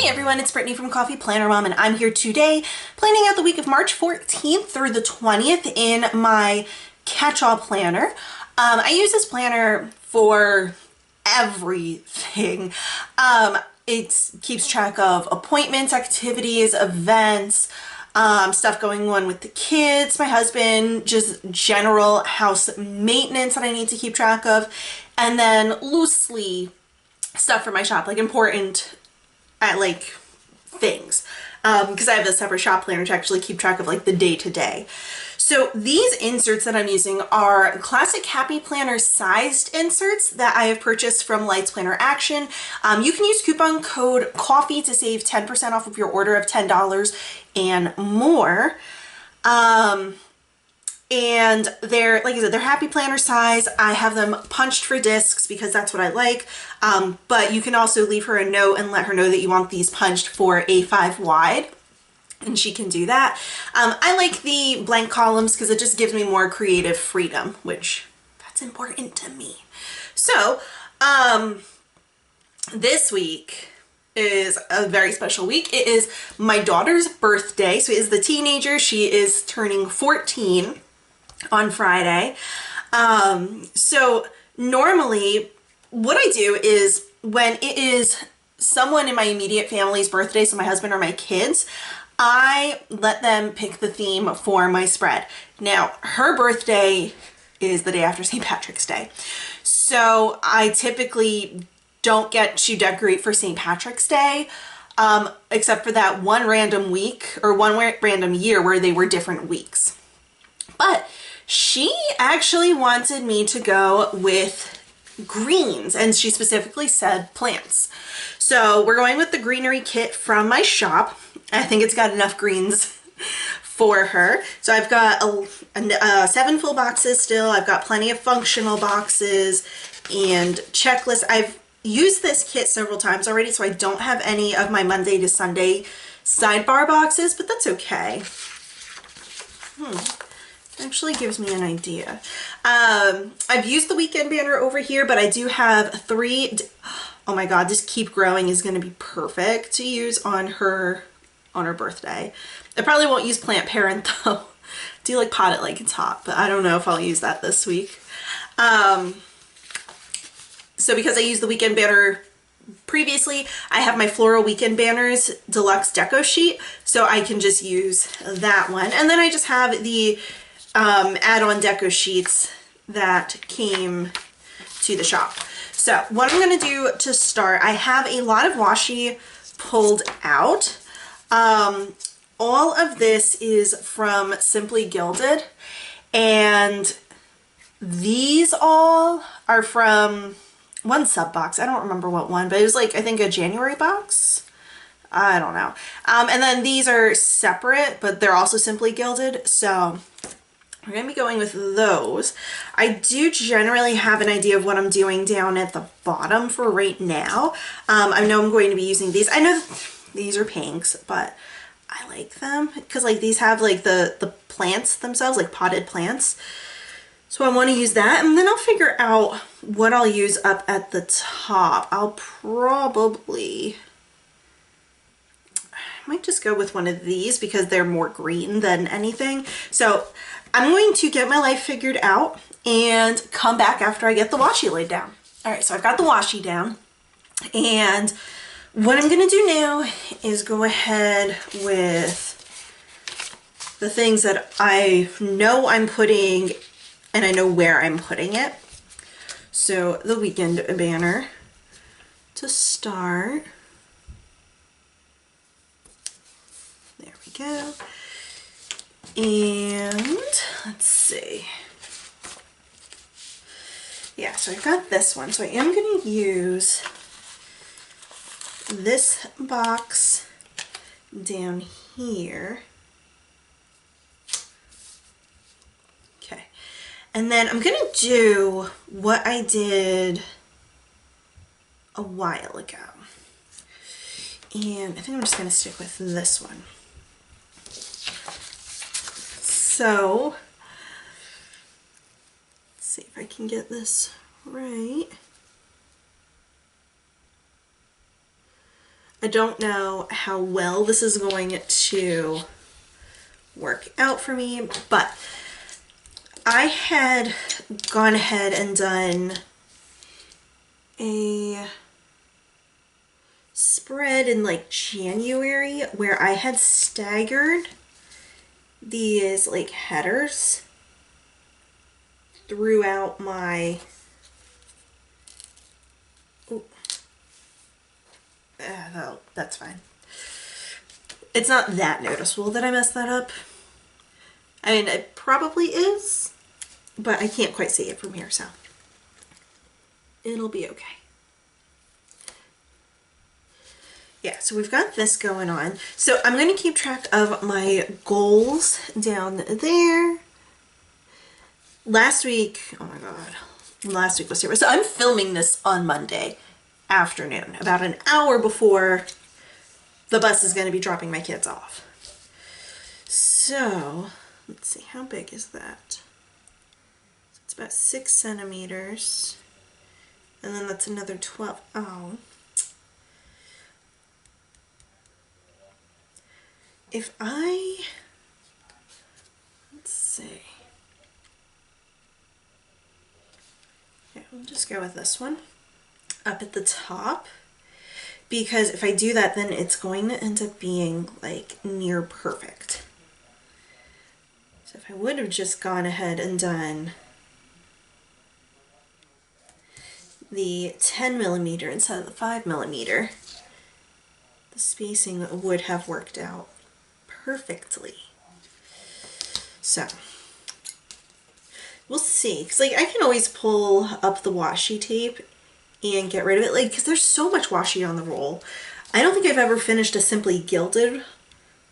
Hey everyone, it's Brittany from Coffee Planner Mom, and I'm here today planning out the week of March 14th through the 20th in my catch-all planner. I use this planner for everything. It keeps track of appointments, activities, events, stuff going on with the kids, my husband, just general house maintenance that I need to keep track of, and then loosely stuff for my shop, like important things, because I have a separate shop planner to actually keep track of like the day-to-day. So these inserts that I'm using are classic Happy Planner sized inserts that I have purchased from Lights Planner Action. You can use coupon code COFFEE to save 10% off of your order of $10 and more. And they're, like I said, they're Happy Planner size. I have them punched for discs because that's what I like. But you can also leave her a note and let her know that you want these punched for A5 wide, and she can do that. I like the blank columns because it just gives me more creative freedom, which that's important to me. So this week is a very special week. It is my daughter's birthday. So it is the teenager. She is turning 14 on Friday. So normally what I do is when it is someone in my immediate family's birthday, so my husband or my kids, I let them pick the theme for my spread. Now, her birthday is the day after St. Patrick's Day. So I typically don't get to decorate for St. Patrick's Day, except for that one random week or one random year where they were different weeks. But she actually wanted me to go with greens, and she specifically said plants. So we're going with the Greenery Kit from my shop. I think it's got enough greens for her. So I've got 7 full boxes still. I've got plenty of functional boxes and checklists. I've used this kit several times already, so I don't have any of my Monday to Sunday sidebar boxes, but that's okay. Actually gives me an idea. I've used the weekend banner over here, but I do have 3. Oh my god, this Keep Growing is going to be perfect to use on her birthday. I probably won't use Plant Parent though. I do like Pot It Like It's Hot, but I don't know if I'll use that this week. So because I used the weekend banner previously, I have my Floral Weekend Banners Deluxe Deco Sheet, so I can just use that one. And then I just have the add-on deco sheets that came to the shop. So what I'm going to do to start, I have a lot of washi pulled out. All of this is from Simply Gilded, and these all are from one sub box. I don't remember what one, but it was like, I think a January box. I don't know. And then these are separate, but they're also Simply Gilded. So we're going to be going with those. I do generally have an idea of what I'm doing down at the bottom for right now. I know I'm going to be using these. I know these are pinks, but I like them because like these have like the plants themselves, like potted plants. So I want to use that, and then I'll figure out what I'll use up at the top. I might just go with one of these because they're more green than anything. So I'm going to get my life figured out and come back after I get the washi laid down. All right, so I've got the washi down, and what I'm going to do now is go ahead with the things that I know I'm putting, and I know where I'm putting it. So the weekend banner to start. There we go. And let's see. Yeah, so I've got this one. So I am going to use this box down here. Okay. And then I'm going to do what I did a while ago. And I think I'm just going to stick with this one. So, let's see if I can get this right. I don't know how well this is going to work out for me, but I had gone ahead and done a spread in like January where I had staggered these like headers throughout my oh, that's fine. It's not that noticeable that I messed that up. I mean, it probably is, but I can't quite see it from here, so it'll be okay. Yeah, so we've got this going on. So I'm going to keep track of my goals down there. Last week, oh my God, last week was terrible. So I'm filming this on Monday afternoon, about an hour before the bus is going to be dropping my kids off. So let's see, how big is that? It's about 6 centimeters. And then that's another 12. Oh. If I, let's see. Okay, we'll just go with this one up at the top, because if I do that, then it's going to end up being like near perfect. So if I would have just gone ahead and done the 10 millimeter instead of the 5 millimeter, the spacing would have worked out perfectly. So we'll see, because like I can always pull up the washi tape and get rid of it, like, because there's so much washi on the roll. I don't think I've ever finished a simply gilded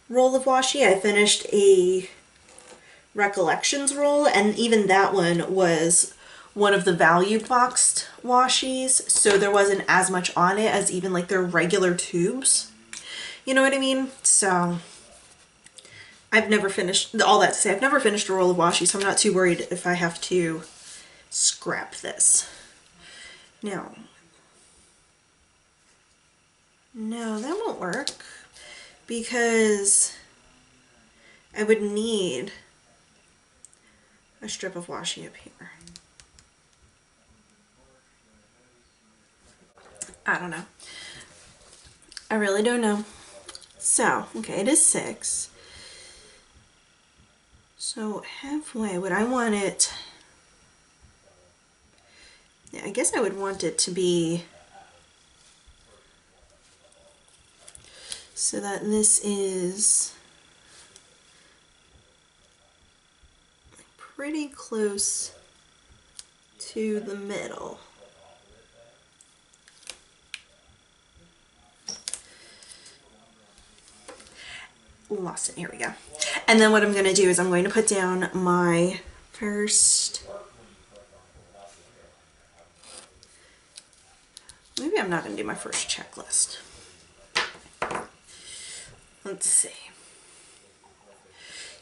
roll of washi. I finished a Recollections roll, and even that one was one of the value boxed washis, so there wasn't as much on it as even like their regular tubes. You know what I mean? So I've never finished, all that to say, I've never finished a roll of washi, so I'm not too worried if I have to scrap this. No, that won't work, because I would need a strip of washi up here. I don't know. I really don't know. So, okay, it is 6. So halfway, would I want it, yeah, I guess I would want it to be so that this is pretty close to the middle. Lost it, here we go. And then what I'm going to do is I'm going to put down my first, maybe I'm not going to do my first checklist. Let's see.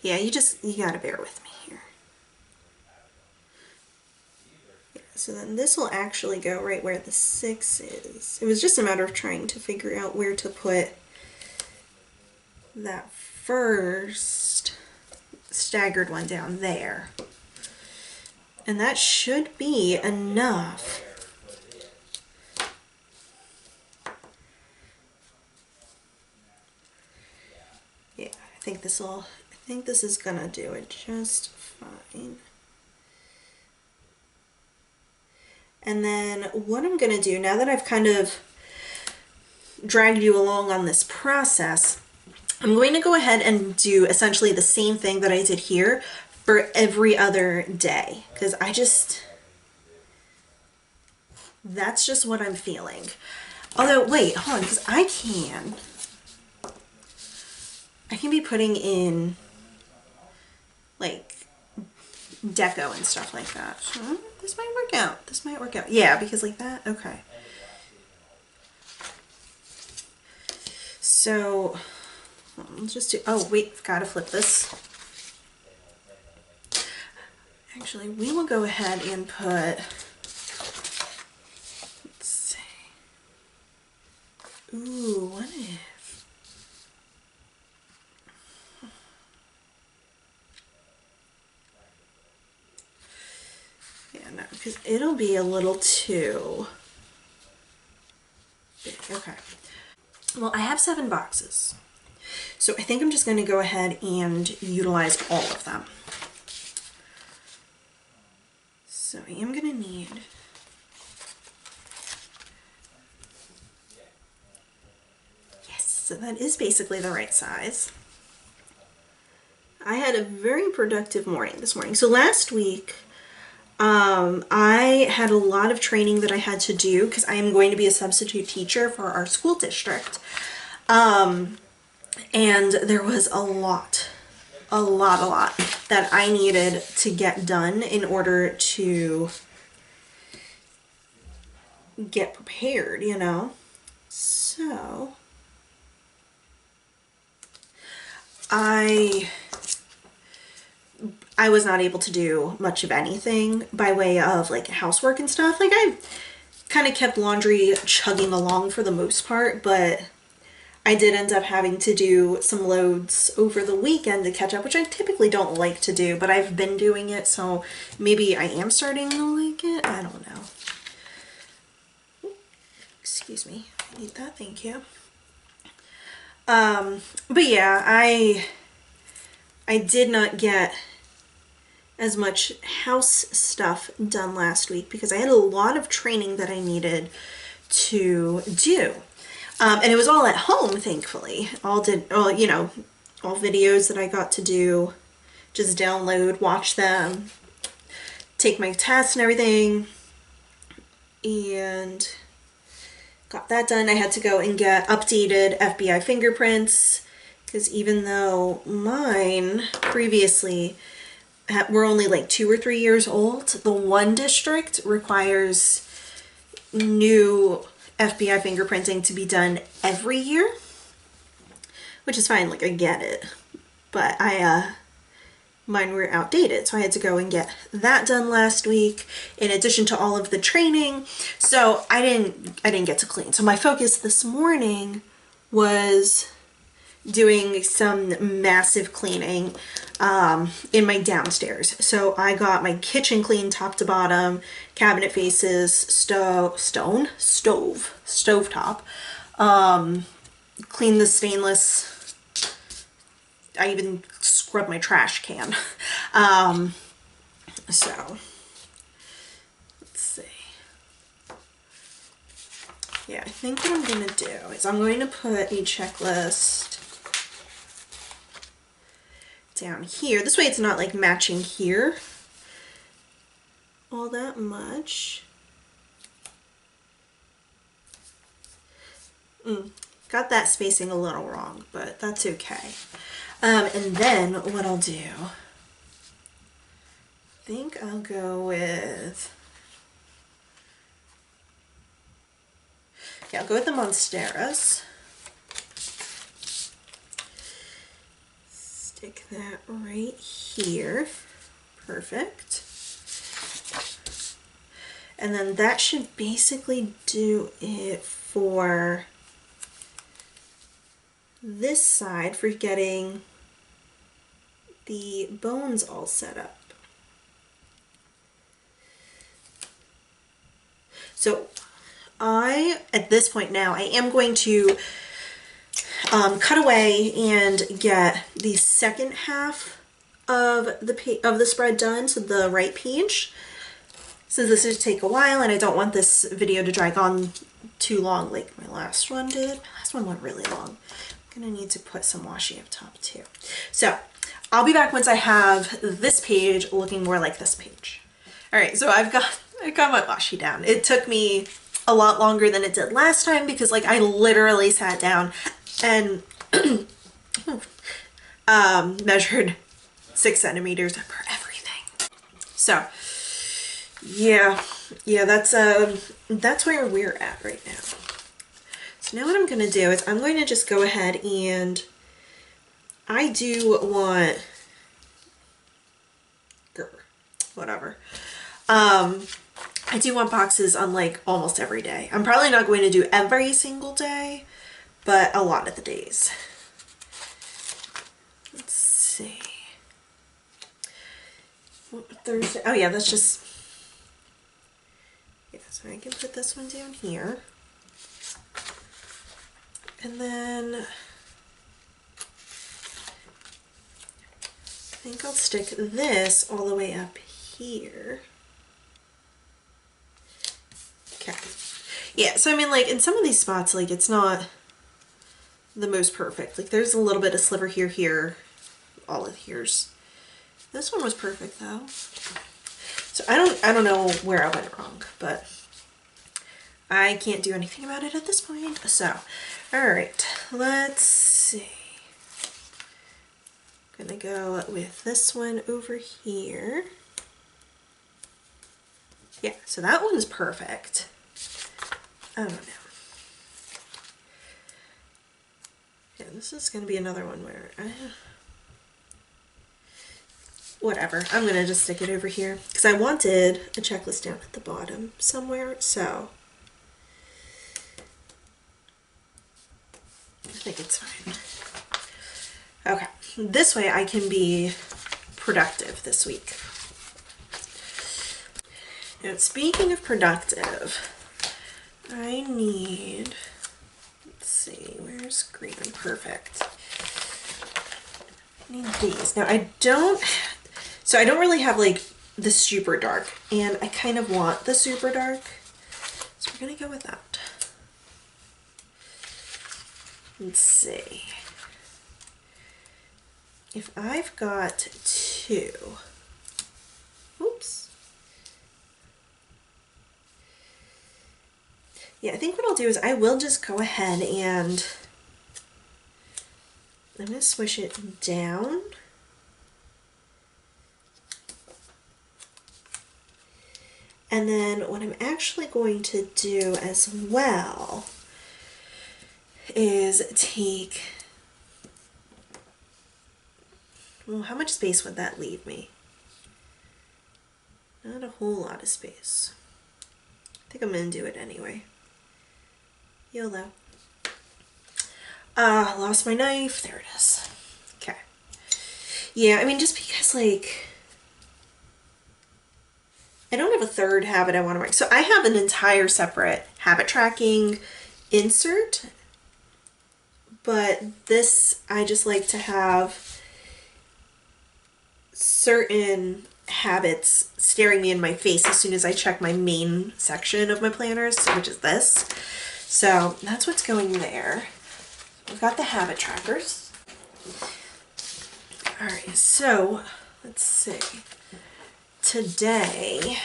Yeah, you gotta bear with me here. Yeah, so then this will actually go right where the 6 is. It was just a matter of trying to figure out where to put that first staggered one down there. And that should be enough. Yeah, I think this is gonna do it just fine. And then what I'm gonna do, now that I've kind of dragged you along on this process, I'm going to go ahead and do essentially the same thing that I did here for every other day, because that's just what I'm feeling. Although, wait, hold on, because I can be putting in like deco and stuff like that. So this might work out. This might work out. Yeah, because like that, okay. So let's just do, oh wait, I've got to flip this. Actually, we will go ahead and put, let's see. Ooh, what because it'll be a little too big. Okay. Well, I have 7 boxes. So I think I'm just going to go ahead and utilize all of them. So I am going to need so that is basically the right size. I had a very productive morning this morning. So last week, I had a lot of training that I had to do because I am going to be a substitute teacher for our school district. And there was a lot that I needed to get done in order to get prepared, you know? So I was not able to do much of anything by way of like housework and stuff. Like I kind of kept laundry chugging along for the most part, but I did end up having to do some loads over the weekend to catch up, which I typically don't like to do, but I've been doing it, so maybe I am starting to like it. I don't know. Excuse me. I need that. Thank you. But yeah, I did not get as much house stuff done last week because I had a lot of training that I needed to do. And it was all at home, thankfully. All videos that I got to do, just download, watch them, take my tests and everything, and got that done. I had to go and get updated FBI fingerprints because even though mine previously were only like 2 or 3 years old, the one district requires new FBI fingerprinting to be done every year, which is fine, like I get it, but mine were outdated, so I had to go and get that done last week in addition to all of the training. So I didn't get to clean. So my focus this morning was doing some massive cleaning in my downstairs. So I got my kitchen clean top to bottom, cabinet faces, stove top, cleaned the stainless. I even scrubbed my trash can. So let's see. Yeah, I think what I'm gonna do is I'm going to put a checklist down here. This way it's not like matching here all that much. Got that spacing a little wrong, but that's okay. And then what I'll do, I think I'll go with, yeah, I'll go with the Monsteras. Stick that right here. Perfect. And then that should basically do it for this side for getting the bones all set up. So at this point now, I am going to cut away and get the second half of the spread done, so the right page. Since this is take a while and I don't want this video to drag on too long like my last one did. My last one went really long. I'm gonna need to put some washi up top too. So I'll be back once I have this page looking more like this page. All right, so I got my washi down. It took me a lot longer than it did last time because like I literally sat down and measured 6 centimeters for everything. So yeah, that's where we're at right now. So now what I'm gonna do is I'm going to just go ahead and I do want whatever. I do want boxes on like almost every day. I'm probably not going to do every single day, but a lot of the days. Let's see. Thursday. Oh yeah, that's just put this one down here. And then I think I'll stick this all the way up here. Okay. Yeah, so I mean, like, in some of these spots, like, it's not the most perfect. Like, there's a little bit of sliver here, here, all of here's. This one was perfect, though. So I don't know where I went wrong, but I can't do anything about it at this point. So, all right, let's see. I'm gonna go with this one over here. Yeah, so that one's perfect. I don't know. Yeah, this is gonna be another one where whatever, I'm gonna just stick it over here because I wanted a checklist down at the bottom somewhere, so I think it's fine. Okay, this way I can be productive this week. Now, speaking of productive, I need, let's see, where's green? Perfect. I need these. Now I don't really have like the super dark, and I kind of want the super dark, so we're gonna go with that. Let's see. If I've got two, oops. Yeah, I think what I'll do is I will just go ahead and I'm going to swish it down. And then what I'm actually going to do as well is take, well, how much space would that leave me? Not a whole lot of space. I think I'm going to do it anyway. YOLO. Lost my knife. There it is. Okay. Yeah, I mean, just because, like, I don't have a third habit I want to write. So I have an entire separate habit tracking insert, but this, I just like to have certain habits staring me in my face as soon as I check my main section of my planners, which is this. So that's what's going there. We've got the habit trackers. All right, so let's see. Today,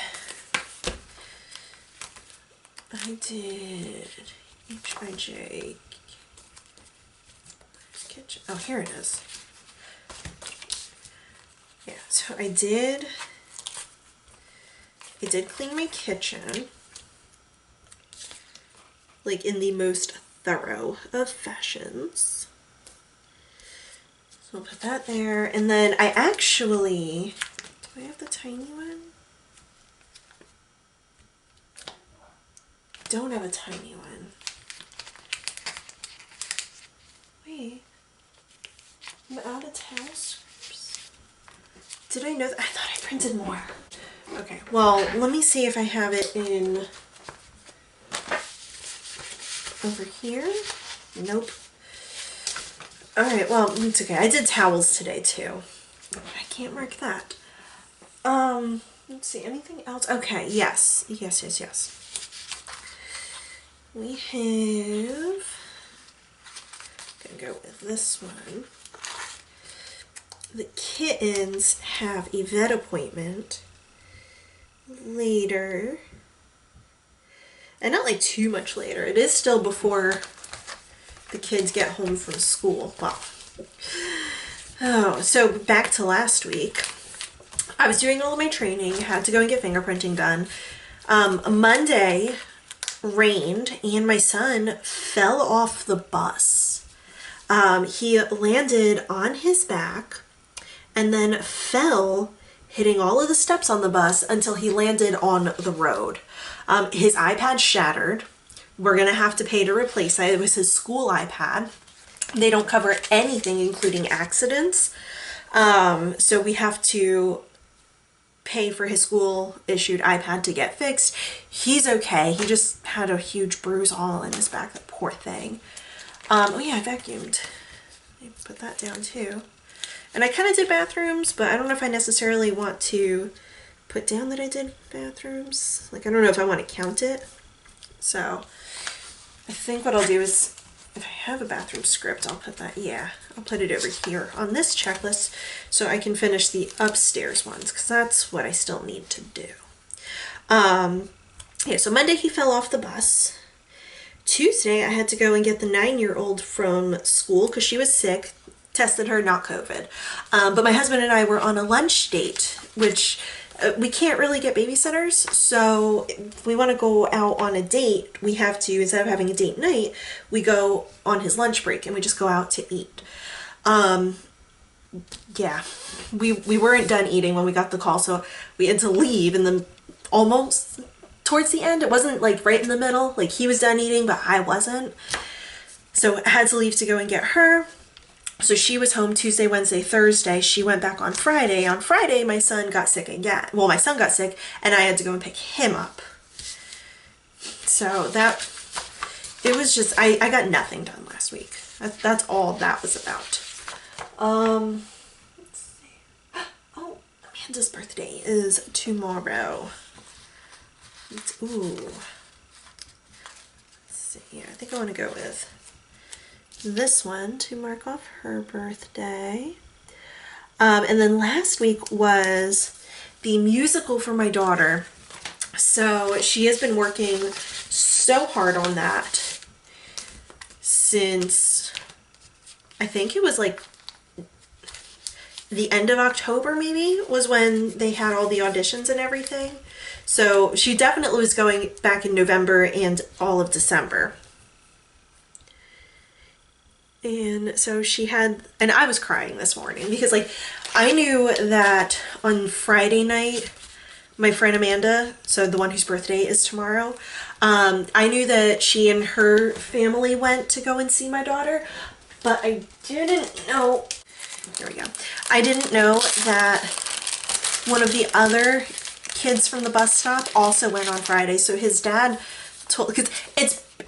I did HIJ kitchen. Oh, here it is. Yeah, so I did clean my kitchen, like in the most thorough of fashions. So I'll put that there, and then I actually, do I have the tiny one? Don't have a tiny one. Wait, I'm out of towel scraps. Did I know that? I thought I printed more. Okay, well, let me see if I have it in over here. Nope. All right, well, it's okay. I did towels today too. I can't mark that. Let's see, anything else? Okay, yes. We have, gonna go with this one. The kittens have a vet appointment later. And not like too much later. It is still before the kids get home from school. Well, oh, so back to last week. I was doing all of my training, had to go and get fingerprinting done. Monday rained and my son fell off the bus. He landed on his back and then fell, hitting all of the steps on the bus until he landed on the road. His iPad shattered. We're gonna have to pay to replace it. It was his school iPad. They don't cover anything, including accidents. So we have to pay for his school issued iPad to get fixed. He's okay. He just had a huge bruise all in his back. That poor thing. Oh yeah, I vacuumed. I put that down too. And I kind of did bathrooms, but I don't know if I necessarily want to put down that I did bathrooms. Like, I don't know if I want to count it. So I think what I'll do is, if I have a bathroom script, I'll put that, yeah, I'll put it over here on this checklist so I can finish the upstairs ones, because that's what I still need to do. Yeah, so Monday he fell off the bus. Tuesday I had to go and get the 9-year-old from school because she was sick. Tested her, not COVID. But my husband and I were on a lunch date, which we can't really get babysitters, so if we want to go out on a date, we have to, instead of having a date night, we go on his lunch break and we just go out to eat. Yeah, we weren't done eating when we got the call, so we had to leave, and then almost towards the end, it wasn't like right in the middle, like he was done eating, but I wasn't. So I had to leave to go and get her. So she was home Tuesday, Wednesday, Thursday. She went back on Friday. On Friday, my son got sick again. Well, my son got sick, and I had to go and pick him up. So that, it was just, I got nothing done last week. That's all that was about. Let's see. Oh, Amanda's birthday is tomorrow. Ooh. Let's see here. I think I want to go with this one to mark off her birthday. And then last week was the musical for my daughter. So she has been working so hard on that since, I think it was like the end of October maybe, was when they had all the auditions and everything. So she definitely was going back in November and all of December. And so she had, and I was crying this morning because, like, I knew that on Friday night, my friend Amanda, so the one whose birthday is tomorrow, I knew that she and her family went to go and see my daughter, but I didn't know, here we go, I didn't know that one of the other kids from the bus stop also went on Friday. So his dad told, because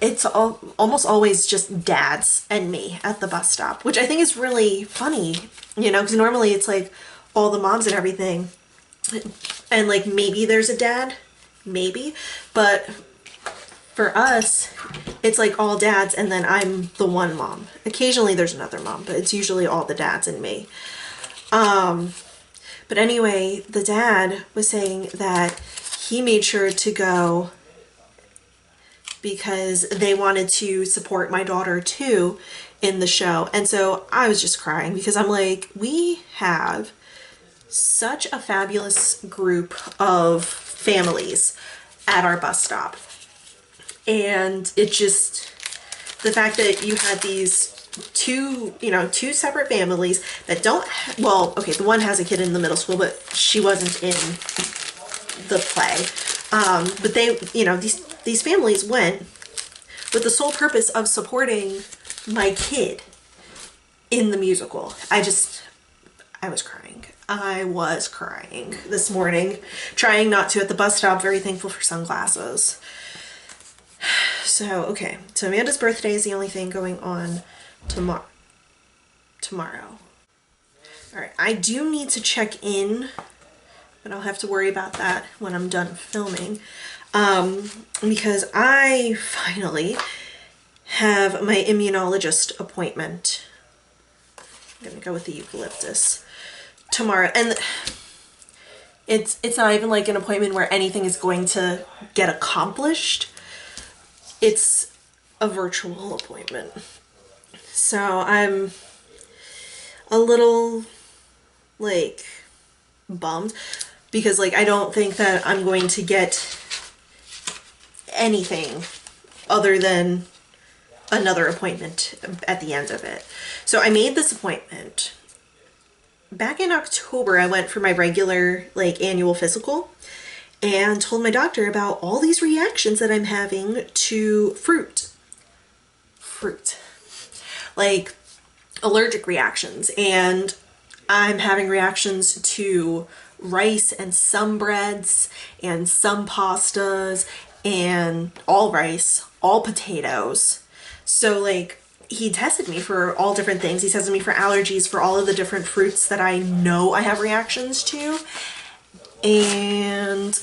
it's almost always just dads and me at the bus stop, which I think is really funny, you know, because normally it's like all the moms and everything, and like maybe there's a dad, maybe, but for us it's like all dads and then I'm the one mom. Occasionally there's another mom, but it's usually all the dads and me. But anyway, the dad was saying that he made sure to go because they wanted to support my daughter too in the show. And so I was just crying because I'm like, we have such a fabulous group of families at our bus stop. And it just, the fact that you had these two separate families that don't, well, okay, the one has a kid in the middle school, but she wasn't in the play. But they, these families went with the sole purpose of supporting my kid in the musical. I was crying. I was crying this morning, trying not to at the bus stop, very thankful for sunglasses. So, okay, so Amanda's birthday is the only thing going on tomorrow. All right, I do need to check in, but I'll have to worry about that when I'm done filming, because I finally have my immunologist appointment. I'm gonna go with the eucalyptus tomorrow, and it's not even like an appointment where anything is going to get accomplished. It's a virtual appointment. So I'm a little like bummed because like I don't think that I'm going to get anything other than another appointment at the end of it. So I made this appointment. Back in October, I went for my regular like annual physical and told my doctor about all these reactions that I'm having to fruit. Like allergic reactions, and I'm having reactions to rice and some breads and some pastas and all rice, all potatoes. So like he tested me for all different things. He tested me for allergies for all of the different fruits that I know I have reactions to. And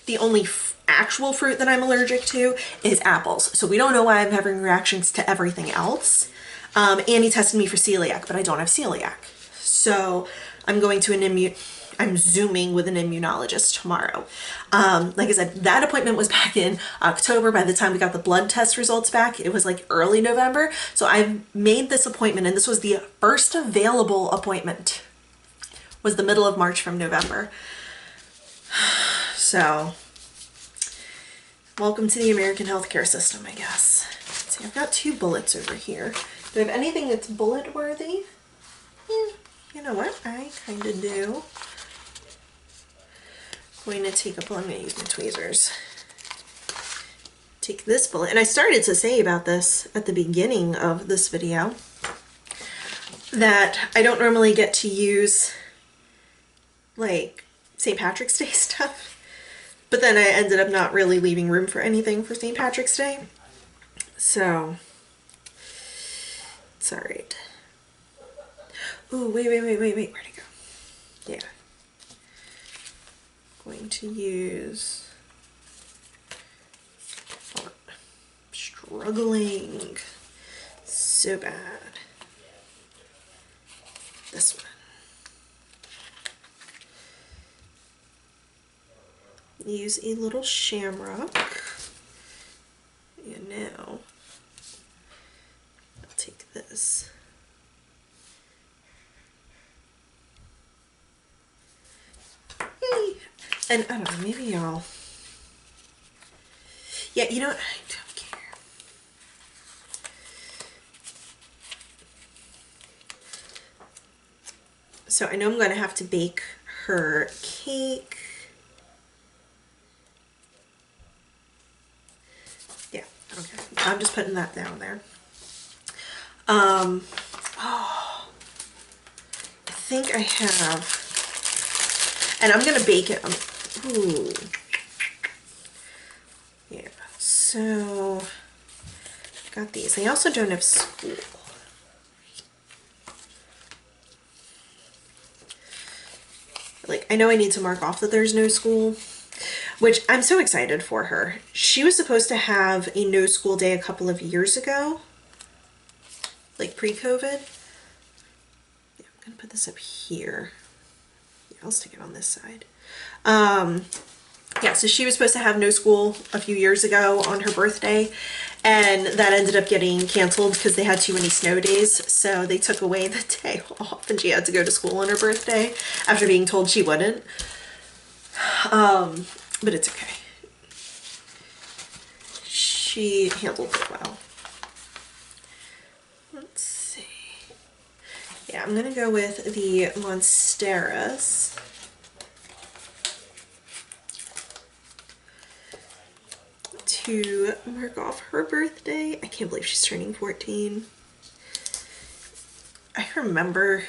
the only actual fruit that I'm allergic to is apples. So we don't know why I'm having reactions to everything else. And he tested me for celiac, but I don't have celiac. So I'm going to I'm Zooming with an immunologist tomorrow. Like I said, that appointment was back in October. By the time we got the blood test results back, it was like early November. So I've made this appointment, and this was the first available appointment. Was the middle of March from November. So, welcome to the American healthcare system, I guess. Let's see, I've got 2 bullets over here. Do I have anything that's bullet worthy? Yeah, you know what? I kind of do. I'm going to I'm going to use my tweezers. Take this bullet. And I started to say about this at the beginning of this video that I don't normally get to use like St. Patrick's Day stuff. But then I ended up not really leaving room for anything for St. Patrick's Day. So, it's alright. Ooh, wait, where'd it go? Yeah. Going to use, hold on. I'm struggling so bad. This one. Use a little shamrock. And now I'll take this. Yay! And I don't know, maybe I'll, yeah, you know what, I don't care. So I know I'm going to have to bake her cake. Yeah, okay. I'm just putting that down there. Oh, I think I have, and I'm going to bake it. Ooh. Yeah, so I've got these. I also don't have school. Like, I know I need to mark off that there's no school, which I'm so excited for her. She was supposed to have a no school day a couple of years ago, like pre-COVID. Yeah, I'm gonna put this up here. Yeah, I'll stick it on this side. Yeah, so she was supposed to have no school a few years ago on her birthday, and that ended up getting canceled because they had too many snow days. So they took away the day off and she had to go to school on her birthday after being told she wouldn't. But it's okay. She handled it well. Let's see. Yeah, I'm gonna go with the Monsteras. To mark off her birthday. I can't believe she's turning 14. I remember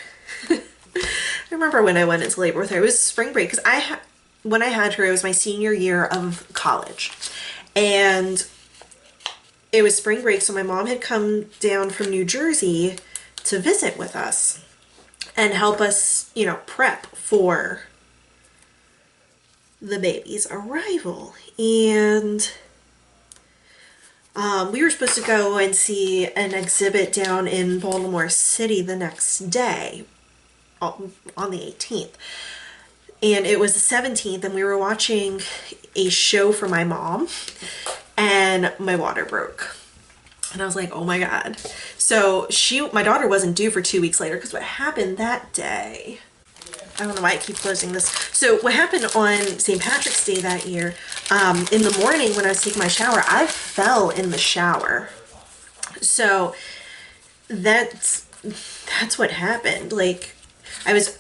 I remember when I went into labor with her. It was spring break because when I had her, it was my senior year of college. And it was spring break, so my mom had come down from New Jersey to visit with us and help us, you know, prep for the baby's arrival. And we were supposed to go and see an exhibit down in Baltimore City the next day, on the 18th. And it was the 17th, and we were watching a show for my mom, and my water broke. And I was like, oh my God. So my daughter wasn't due for 2 weeks later, because what happened that day, I don't know why I keep closing this. So what happened on St. Patrick's Day that year, in the morning when I was taking my shower, I fell in the shower. So that's what happened. Like, I was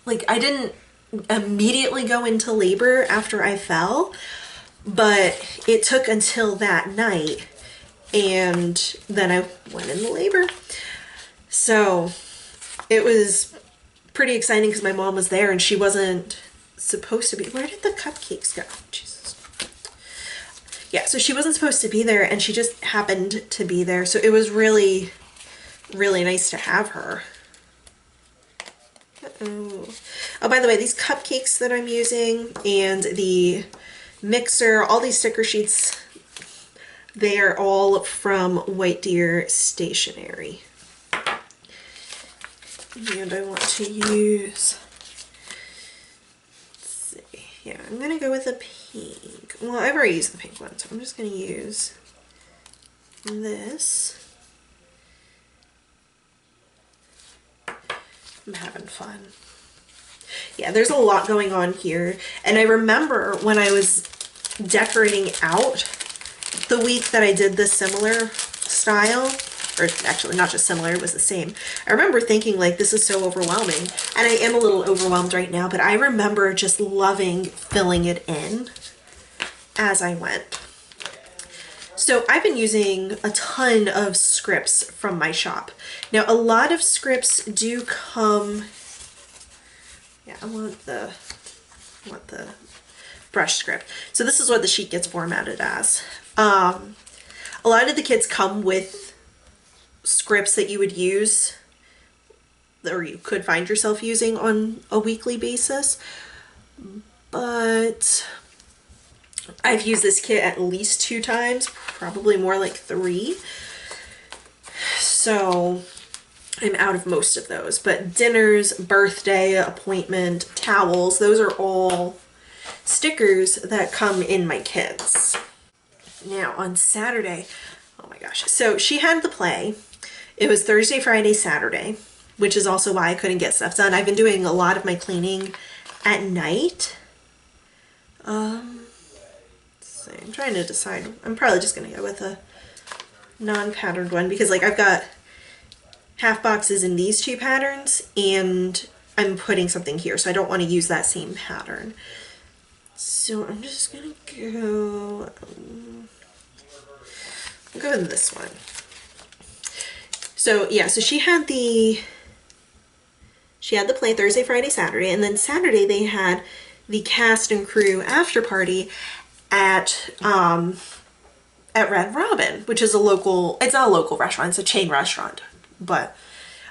like, I didn't immediately go into labor after I fell, but it took until that night, and then I went into labor. So it was pretty exciting because my mom was there and she wasn't supposed to be. Where did the cupcakes go? Jesus. Yeah, so she wasn't supposed to be there and she just happened to be there. So it was really, really nice to have her. Uh-oh. Oh, by the way, these cupcakes that I'm using and the mixer, all these sticker sheets, they are all from White Deer Stationery. And I want to use, let's see, yeah, I'm going to go with a pink. Well, I've already used the pink one, so I'm just going to use this. I'm having fun. Yeah, there's a lot going on here. And I remember when I was decorating out the week that I did this similar style, or actually not just similar, it was the same. I remember thinking like, this is so overwhelming. And I am a little overwhelmed right now, but I remember just loving filling it in as I went. So I've been using a ton of scripts from my shop. Now a lot of scripts do come, yeah, I want the brush script. So this is what the sheet gets formatted as. A lot of the kits come with scripts that you would use, or you could find yourself using on a weekly basis, but I've used this kit at least 2 times, probably more like 3. So I'm out of most of those, but dinners, birthday, appointment, towels, those are all stickers that come in my kits. Now on Saturday, oh my gosh, so she had the play. It was Thursday, Friday, Saturday, which is also why I couldn't get stuff done. I've been doing a lot of my cleaning at night. Let's see, I'm trying to decide. I'm probably just gonna go with a non-patterned one because like I've got half boxes in these 2 patterns and I'm putting something here, so I don't want to use that same pattern. So I'm just gonna go, I'll go with this one. So yeah, so she had the play Thursday, Friday, Saturday, and then Saturday they had the cast and crew after party at Red Robin, which is a local, it's not a local restaurant, it's a chain restaurant, but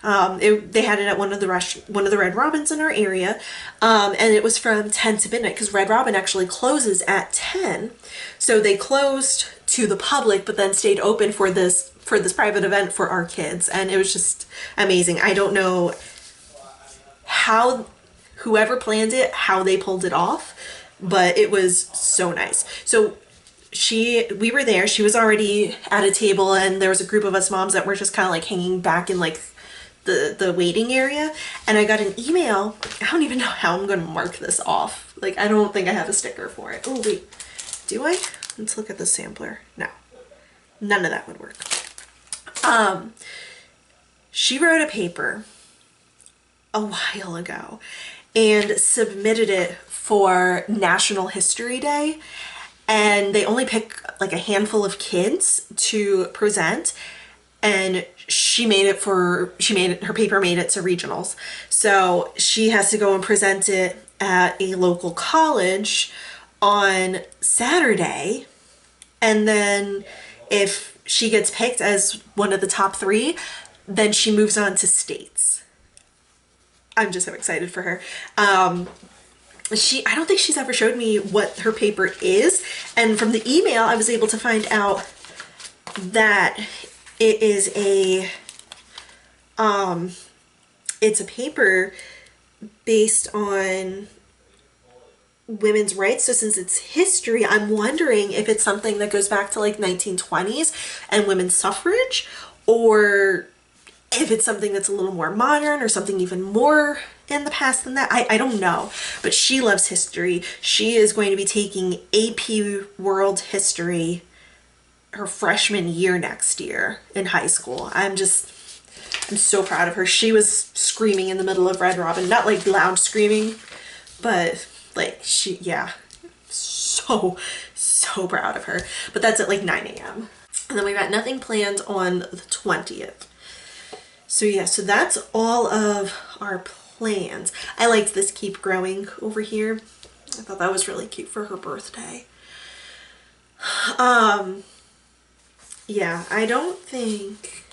they had it at one of the Red Robins in our area, and it was from 10 to midnight because Red Robin actually closes at 10, so they closed to the public but then stayed open for this private event for our kids, and it was just amazing. I don't know how whoever planned it, how they pulled it off, but it was so nice. So we were there, she was already at a table, and there was a group of us moms that were just kind of like hanging back in like the waiting area, and I got an email. I don't even know how I'm gonna mark this off. Like, I don't think I have a sticker for it. Oh wait, do I? Let's look at the sampler. No, none of that would work. She wrote a paper a while ago and submitted it for National History Day, and they only pick like a handful of kids to present, and her paper made it to regionals. So she has to go and present it at a local college on Saturday, and then if she gets picked as one of the top 3, then she moves on to states. I'm just so excited for her. I don't think she's ever showed me what her paper is, and from the email I was able to find out that it is it's a paper based on women's rights. So since it's history, I'm wondering if it's something that goes back to like 1920s and women's suffrage, or if it's something that's a little more modern or something even more in the past than that. I don't know, but she loves history. She is going to be taking AP World History her freshman year next year in high school. I'm so proud of her. She was screaming in the middle of Red Robin, not like loud screaming, but like so proud of her. But that's at like 9 a.m. And then we've got nothing planned on the 20th. So yeah, so that's all of our plans. I liked this keep growing over here. I thought that was really cute for her birthday. Yeah, I don't think,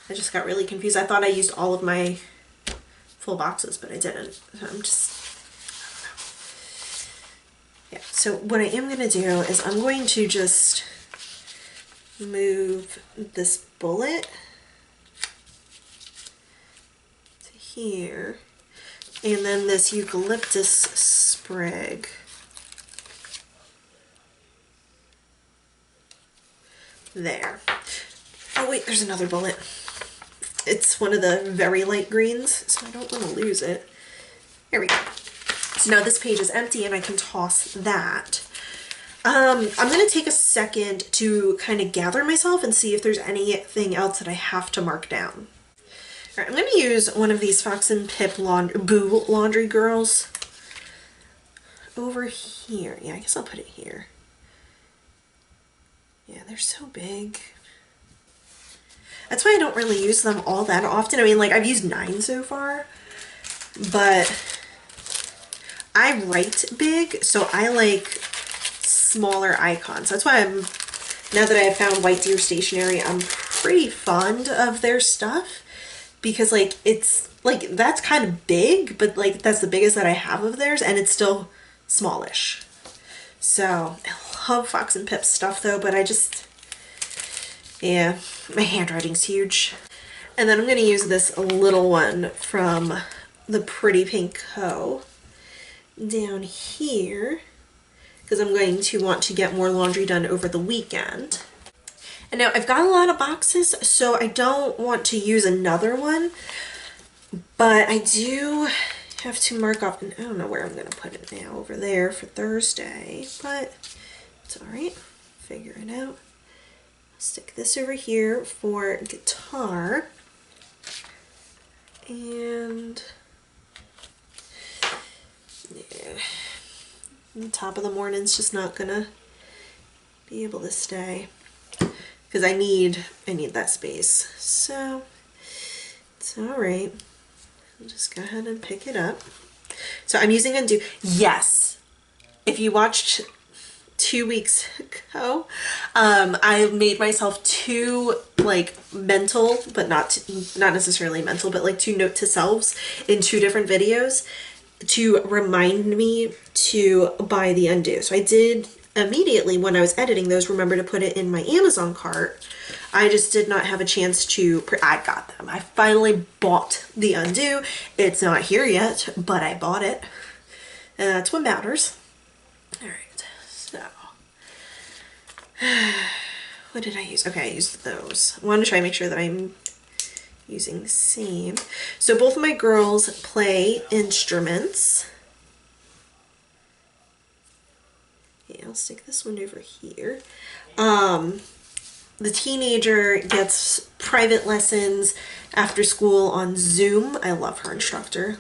I just got really confused. I thought I used all of my full boxes, but I didn't. So I'm just, yeah. So what I am gonna do is I'm going to just move this bullet to here, and then this eucalyptus sprig there. Oh wait, there's another bullet. It's one of the very light greens, so I don't want to lose it. Here we go. So now this page is empty and I can toss that. I'm going to take a second to kind of gather myself and see if there's anything else that I have to mark down. All right, I'm going to use one of these Fox and Pip Boo Laundry Girls over here. Yeah, I guess I'll put it here. Yeah, they're so big. That's why I don't really use them all that often. I mean, like, I've used 9 so far, but I write big, so I like smaller icons. That's why now that I have found White Deer Stationery, I'm pretty fond of their stuff, because like it's like that's kind of big, but like that's the biggest that I have of theirs, and it's still smallish. So I love Fox and Pip stuff though, but I just, yeah, my handwriting's huge. And then I'm going to use this little one from the Pretty Pink Co. down here, because I'm going to want to get more laundry done over the weekend. And now I've got a lot of boxes, so I don't want to use another one, but I do have to mark off, and I don't know where I'm going to put it now, over there for Thursday, but it's all right, figure it out. I'll stick this over here for guitar, and yeah, the top of the morning's just not gonna be able to stay because I need that space. So it's all right. I'll just go ahead and pick it up. So I'm using undo. Yes, if you watched 2 weeks ago, I made myself 2 like mental, but not necessarily mental, but like 2 note to selves in 2 different videos to remind me to buy the undo. So I did immediately when I was editing those, remember to put it in my Amazon cart. I just did not have a chance to, I got them. I finally bought the undo. It's not here yet, but I bought it. And that's what matters. All right, so what did I use? Okay, I used those. I want to try and make sure that I'm using the same. So both of my girls play instruments. Yeah, I'll stick this one over here. The teenager gets private lessons after school on Zoom. I love her instructor.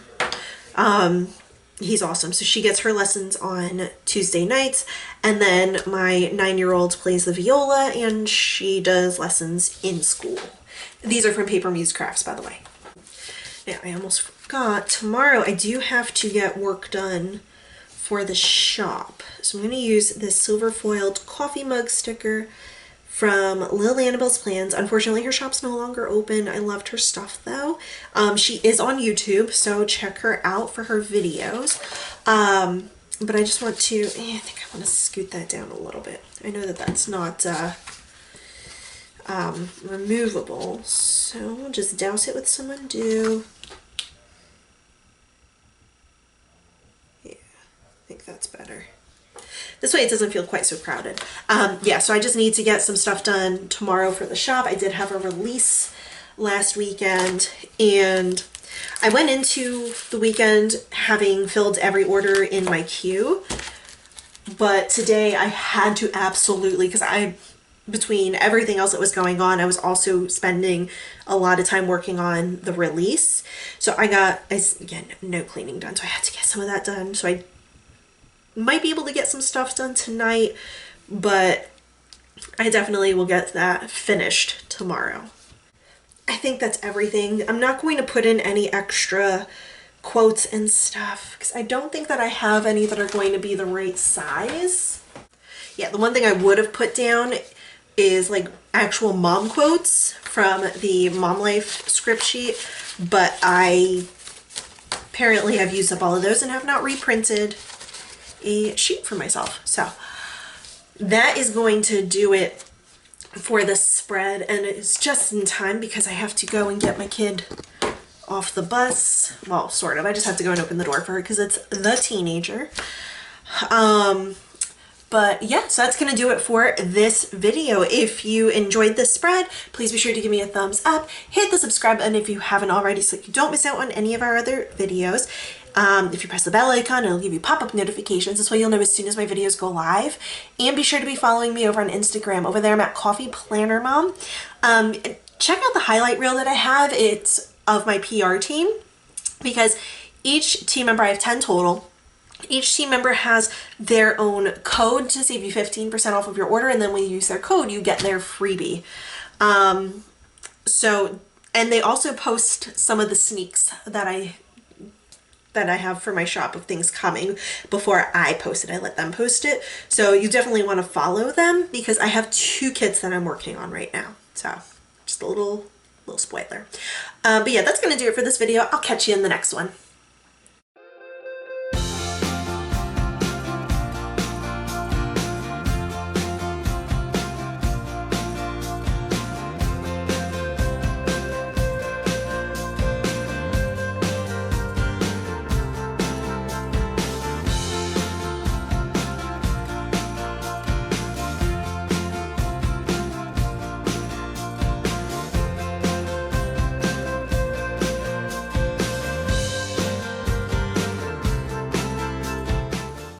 He's awesome. So she gets her lessons on Tuesday nights, and then my 9-year-old plays the viola and she does lessons in school. These are from Paper Muse Crafts, by the way. Now, I almost forgot, tomorrow I do have to get work done for the shop. So I'm going to use this silver foiled coffee mug sticker from Lil Annabelle's Plans. Unfortunately, her shop's no longer open. I loved her stuff though. She is on YouTube, so check her out for her videos. But I just want to, I think I want to scoot that down a little bit. I know that that's not removable, so we'll just douse it with some undo. Yeah, I think that's better. This way it doesn't feel quite so crowded. Yeah, so I just need to get some stuff done tomorrow for the shop. I did have a release last weekend, and I went into the weekend having filled every order in my queue, but today I had to absolutely, because between everything else that was going on, I was also spending a lot of time working on the release. So I got, again, no cleaning done, so I had to get some of that done. So I might be able to get some stuff done tonight, but I definitely will get that finished tomorrow. I think that's everything. I'm not going to put in any extra quotes and stuff because I don't think that I have any that are going to be the right size. Yeah, the one thing I would have put down is like actual mom quotes from the Mom Life script sheet, but I apparently have used up all of those and have not reprinted a sheet for myself. So that is going to do it for the spread, and it's just in time because I have to go and get my kid off the bus. Well, sort of. I just have to go and open the door for her because it's the teenager. But yeah, so that's gonna do it for this video. If you enjoyed this spread, please be sure to give me a thumbs up, hit the subscribe button if you haven't already so you don't miss out on any of our other videos. If you press the bell icon, it'll give you pop-up notifications. This way you'll know as soon as my videos go live. And be sure to be following me over on Instagram. Over there I'm at Coffee Planner Mom. Check out the highlight reel that I have. It's of my PR team because each team member, I have 10 total. Each team member has their own code to save you 15% off of your order, and then when you use their code, you get their freebie. And they also post some of the sneaks that I have for my shop of things coming before I post it. I let them post it. So you definitely want to follow them because I have 2 kits that I'm working on right now. So just a little spoiler. But yeah, that's going to do it for this video. I'll catch you in the next one.